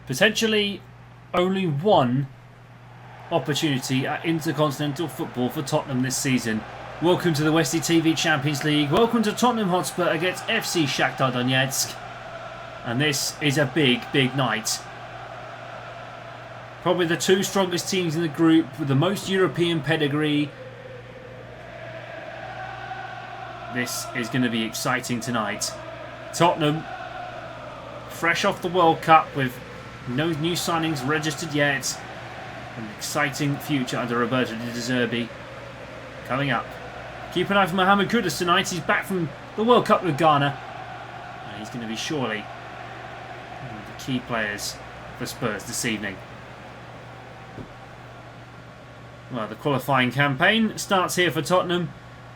Potentially only one opportunity at intercontinental football for Tottenham this season. Welcome to the Westie TV Champions League. Welcome to Tottenham Hotspur against FC Shakhtar Donetsk. And this is a big, big night. Probably the two strongest teams in the group with the most European pedigree. This is going to be exciting tonight. Tottenham, fresh off the World Cup with no new signings registered yet. An exciting future under Roberto De Zerbi coming up. Keep an eye for Mohamed Kudus tonight. He's back from the World Cup with Ghana. And he's going to be surely one of the key players for Spurs this evening. Well, the qualifying campaign starts here for Tottenham.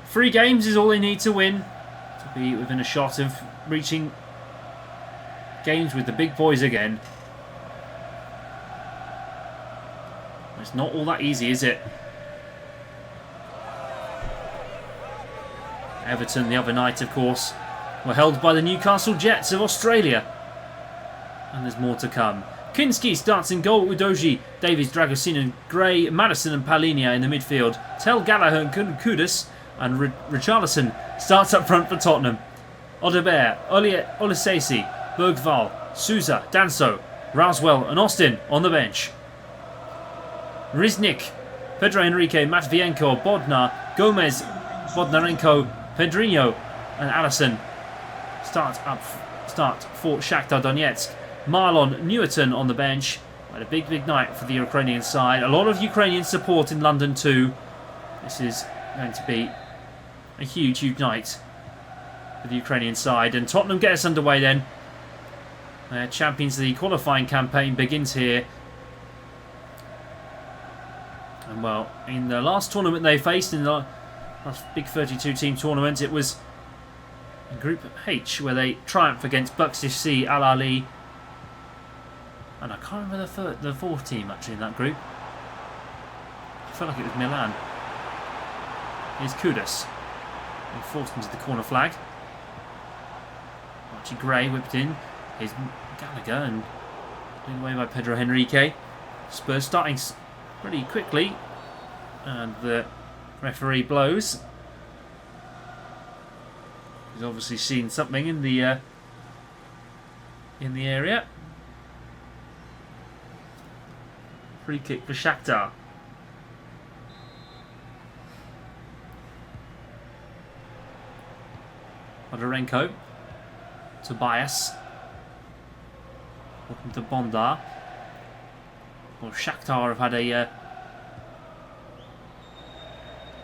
3 games is all they need to win to be within a shot of reaching games with the big boys again. It's not all that easy, is it? Everton the other night, of course, were held by the Newcastle Jets of Australia. And there's more to come. Kinski starts in goal with Udogie, Davies, Dragusin, Gray, Madison and Palhinha in the midfield. Tel, Gallagher and Kudus and Richarlison starts up front for Tottenham. Odebert, Olisesi, Bergval, Souza, Danso, Rouswell and Austin on the bench. Riznik, Pedro Henrique, Matvienko, Bodnar, Gomez, Bodnarenko, Pedrinho and Alisson start for Shakhtar Donetsk. Marlon Newton on the bench. Had a big, big night for the Ukrainian side. A lot of Ukrainian support in London too. This is going to be a huge, huge night for the Ukrainian side. And Tottenham get us underway then. Their Champions League qualifying campaign begins here. And well, in the last tournament they faced, in the last big 32-team tournament, it was in Group H where they triumphed against Bucks FC Al Ali. And I can't remember the fourth team actually in that group. I felt like it was Milan. Here's Kudus. And forced into the corner flag. Archie Gray whipped in. Here's Gallagher and leading away by Pedro Henrique. Spurs starting pretty quickly. And the referee blows. He's obviously seen something in the area. Free kick for Shakhtar. Odorenko. Tobias. Welcome to Bondar. Well, Shakhtar have had a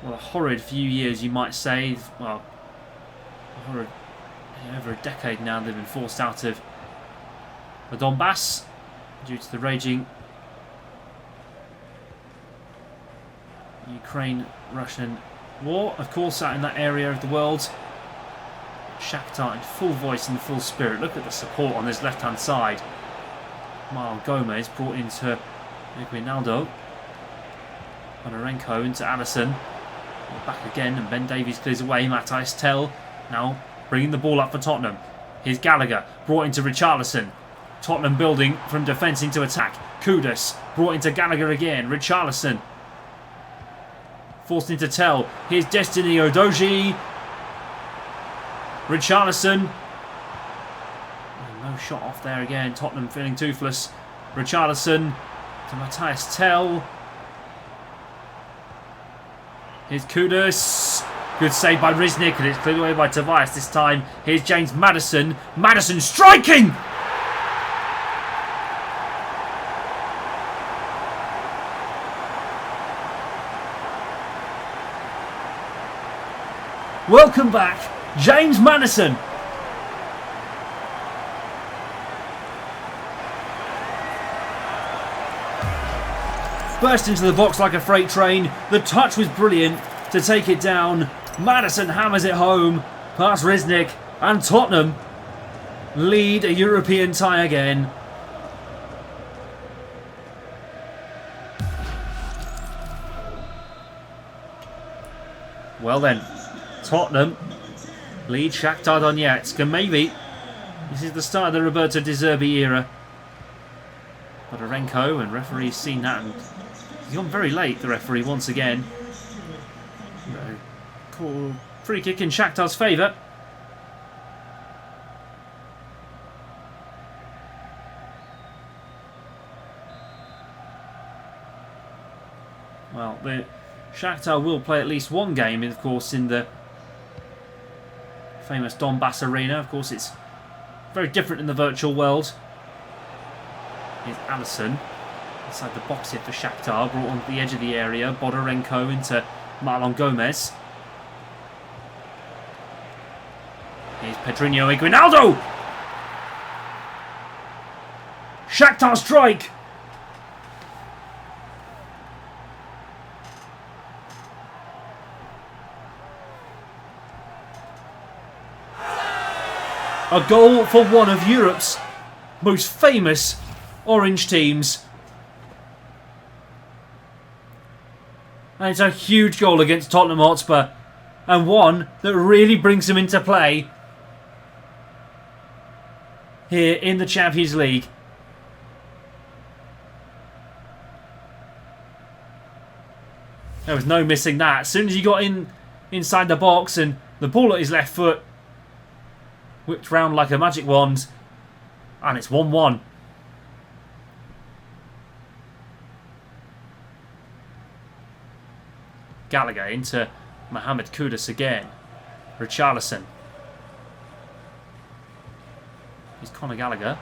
horrid few years, you might say. Well, horrid, over a decade now they've been forced out of the Donbass due to the raging Ukraine-Russian war, of course, out in that area of the world. Shakhtar in full voice and full spirit. Look at the support on this left-hand side. Marl Gomez brought into Iguinaldo. Bonarenko into Alisson. Back again, and Ben Davies clears away. Matthijs Tel now bringing the ball up for Tottenham. Here's Gallagher, brought into Richarlison. Tottenham building from defence into attack. Kudus brought into Gallagher again. Richarlison forced into Tel. Here's Destiny Udogie. Richarlison. No shot off there again. Tottenham feeling toothless. Richarlison to Matthijs Tel. Here's Kudus. Good save by Riznik, and it's cleared away by Tobias this time. Here's James Madison. Madison striking! Welcome back, James Madison. Burst into the box like a freight train. The touch was brilliant to take it down. Madison hammers it home past Riznik, and Tottenham lead a European tie again. Well then, Tottenham lead Shakhtar Donetsk, and maybe this is the start of the Roberto De Zerbi era. Bodarenko, and referee's seen that and he's gone very late, the referee, once again. Cool. Free kick in Shakhtar's favour. Well, the Shakhtar will play at least one game, of course, in the famous Donbass arena. Of course, it's very different in the virtual world. Here's Alisson inside the box here for Shakhtar, brought on the edge of the area. Bodarenko into Marlon Gomez. Here's Pedrinho Iguinaldo. Shakhtar strike. A goal for one of Europe's most famous orange teams. And it's a huge goal against Tottenham Hotspur. And one that really brings them into play here in the Champions League. There was no missing that. As soon as he got inside the box and the ball at his left foot whipped round like a magic wand, and it's 1-1. Gallagher into Mohamed Kudus again. Richarlison. Here's Conor Gallagher.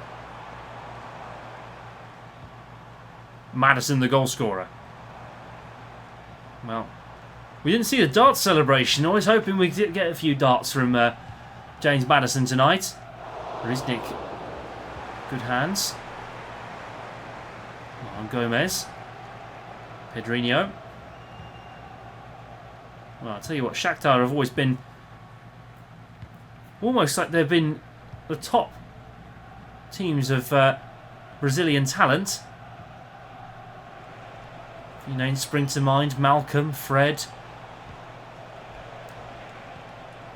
Maddison, the goal scorer. Well, we didn't see the darts celebration. I was hoping we'd get a few darts from James Maddison tonight. Riznik, good hands. Marlon Gomez. Pedrinho. Well, I'll tell you what, Shakhtar have always been almost like they've been the top teams of Brazilian talent. A few names spring to mind: Malcolm, Fred,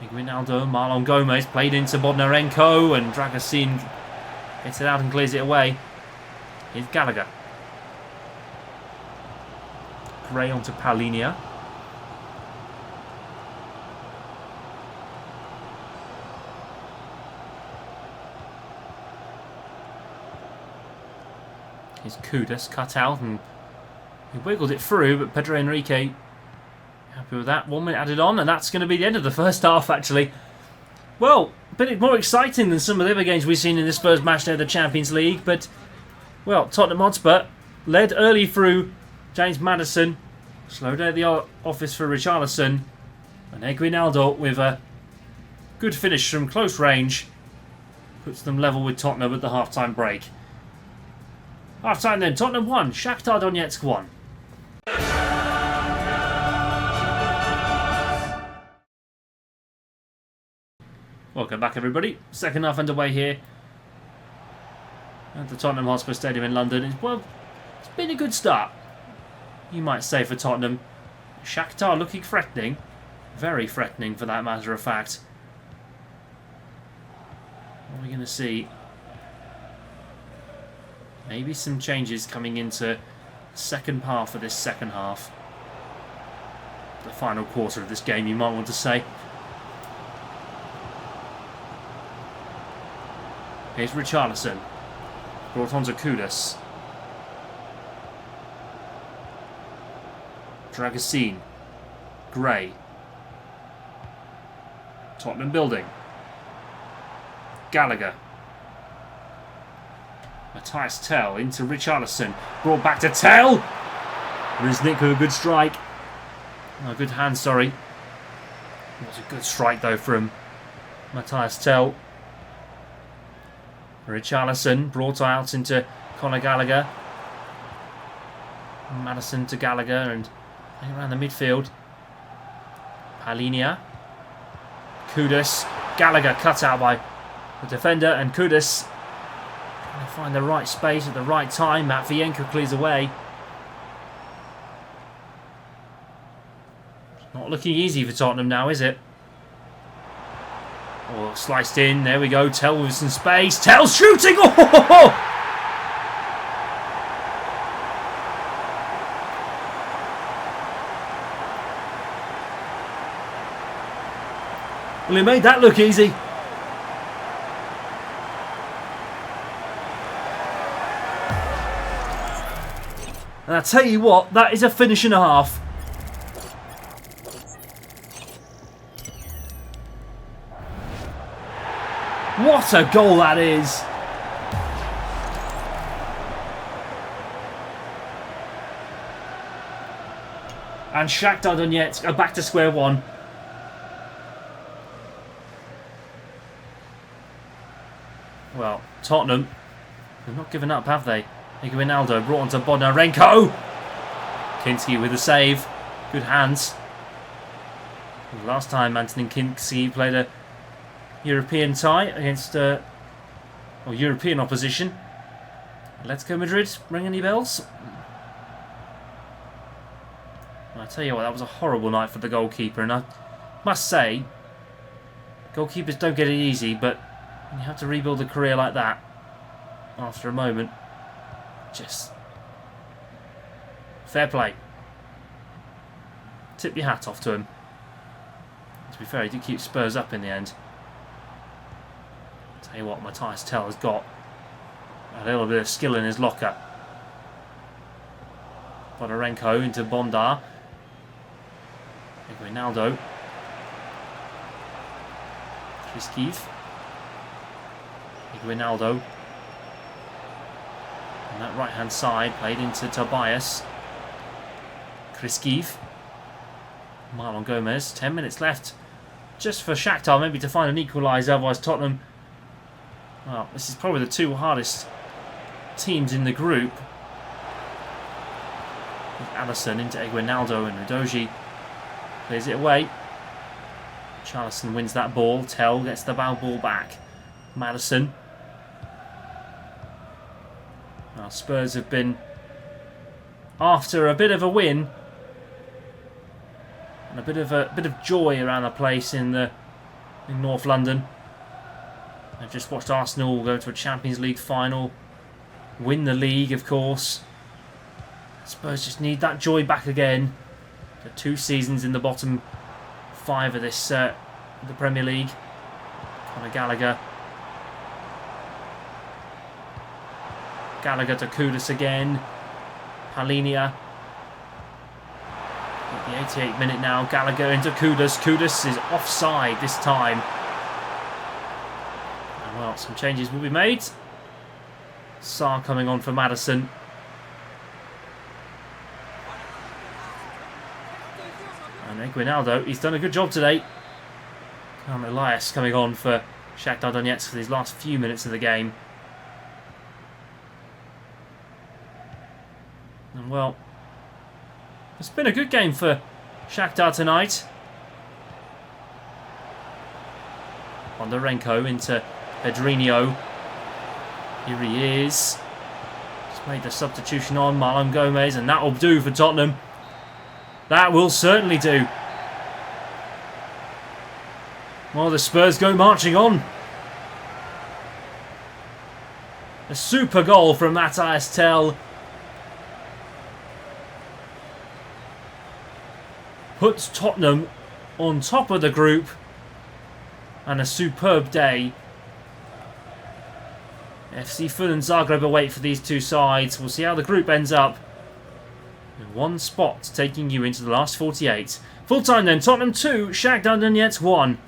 Iguinaldo, Marlon Gomez played into Bodnarenko, and Dragusin gets it out and clears it away. Here's Gallagher. Gray onto Paulinho. Here's Kudus cut out and he wiggled it through, but Pedro Enrique happy with that. 1 minute added on, and that's going to be the end of the first half, actually. Well, a bit more exciting than some of the other games we've seen in this first match day of the Champions League, but, well, Tottenham Hotspur led early through James Maddison, slowed down the office for Richarlison, and Iguinaldo with a good finish from close range puts them level with Tottenham at the half-time break. Half-time then, Tottenham 1, Shakhtar Donetsk 1. Welcome back, everybody. Second half underway here at the Tottenham Hotspur Stadium in London. Well, it's been a good start, you might say, for Tottenham. Shakhtar looking threatening. Very threatening, for that matter of fact. What are we going to see? Maybe some changes coming into the second half of this second half. The final quarter of this game, you might want to say. Here's Richarlison. Brought on to Kudus. Dragusin. Gray. Tottenham building. Gallagher. Matthias Tell into Richarlison. Brought back to Tell. Riznik with a good strike. Oh, good hand, sorry. It was a good strike, though, from Matthias Tell. Richarlison brought out into Conor Gallagher. Maddison to Gallagher and around the midfield. Paulinho. Kudus. Gallagher cut out by the defender, and Kudus trying to find the right space at the right time. Matvienko clears away. It's not looking easy for Tottenham now, is it? Oh, sliced in. There we go. Tell with some space. Tell shooting. Oh! Well, he made that look easy. And I tell you what, that is a finish and a half. What a goal that is. And Shakhtar Donetsk are back to square one. Well, Tottenham have not given up, have they? Ronaldo brought onto Bodnarenko. Kinski with a save. Good hands. Last time Antonin Kinski played a European tie against or European opposition. Atletico Madrid, ring any bells? I tell you what, that was a horrible night for the goalkeeper, and I must say, goalkeepers don't get it easy, but when you have to rebuild a career like that after a moment, just fair play. Tip your hat off to him. To be fair, he did keep Spurs up in the end. I'll tell you what, Matthias Tell has got a little bit of skill in his locker. Bonarenko into Bondar. Ronaldo. Kriskiv. Ronaldo. On that right hand side, played into Tobias. Kriskiv. Marlon Gomez. 10 minutes left. Just for Shakhtar, maybe to find an equaliser. Otherwise, Tottenham. Well, this is probably the two hardest teams in the group. With Alisson into Ronaldo and Udogie. Plays it away. Charlison wins that ball. Tell gets the ball back. Maddison. Now Spurs have been after a bit of a win and a bit of joy around the place in North London. I've just watched Arsenal go to a Champions League final, win the league, of course. Spurs just need that joy back again. The 2 seasons in the bottom 5 of this the Premier League. Conor Gallagher. Gallagher to Kudus again. Palinia. At the 88th minute now, Gallagher into Kudus. Kudus is offside this time. And well, some changes will be made. Sarr coming on for Maddison. And Ronaldo, he's done a good job today. Elias coming on for Shakhtar Donetsk for these last few minutes of the game. And well, it's been a good game for Shakhtar tonight. Bondarenko into Pedrinho. Here he is. Just made the substitution on Marlon Gomez, and that will do for Tottenham. That will certainly do. Well, the Spurs go marching on. A super goal from Matthias Tell puts Tottenham on top of the group, and a superb day. FC Fulham and Zagreb await for these two sides. We'll see how the group ends up. In one spot, taking you into the last 48. Full time then, Tottenham 2, Shakhtar Donetsk 1.